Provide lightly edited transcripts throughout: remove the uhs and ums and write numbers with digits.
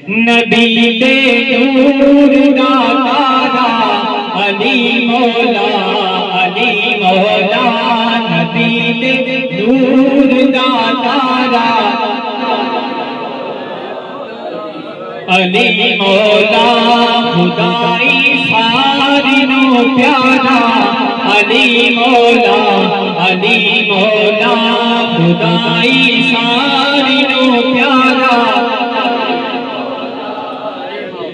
نبی دے نور دا تارا علی مولا، علی مولا، نبی دے نور دا تارا علی مولا، خدائی ساری نو پیارا علی مولا، علی مولا، خدائی ساری نو پیارا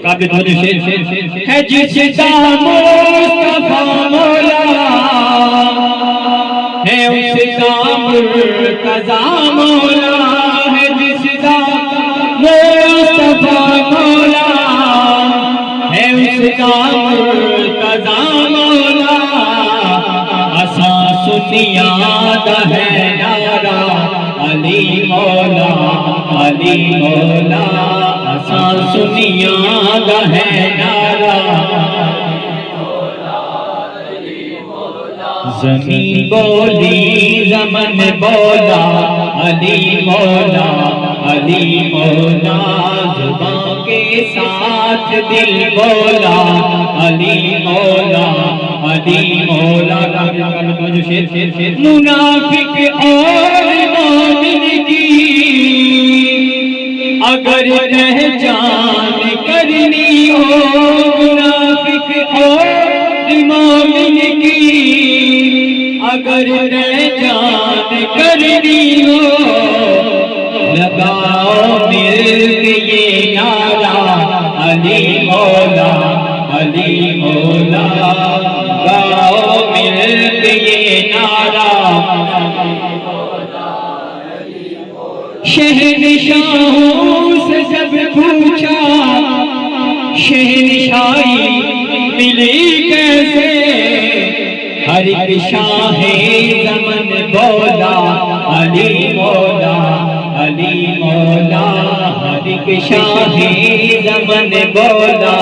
ہے جس کا مصطفیٰ مولا ہے اس کا مرتضیٰ مولا، ہے جس کا مصطفیٰ مولا ہے اس کا مرتضیٰ مولا، اساں سنیاد ہے نعرہ علی مولا، علی مولا، اساں سنیاد ہے نعرہ زمین بولی زمن بولا علی مولا، علی مولا، زبان کے ساتھ دل بولا علی مولا، علی مولا، منافق اور مومن کی اگر پہچان کرنی ہو، منافق اور مومن کی اگر پہچان کرنی ہو، لگاؤ مل کے یہ نعرہ علی مولا، علی مولا، گاؤ مل کے یہ نعرہ شہنشاہوں سے جب پوچھا شہنشاہی ملی کیسے، ہر ایک شاہ زمن بولا علی مولا، علی مولا، ہر ایک شاہ زمن بولا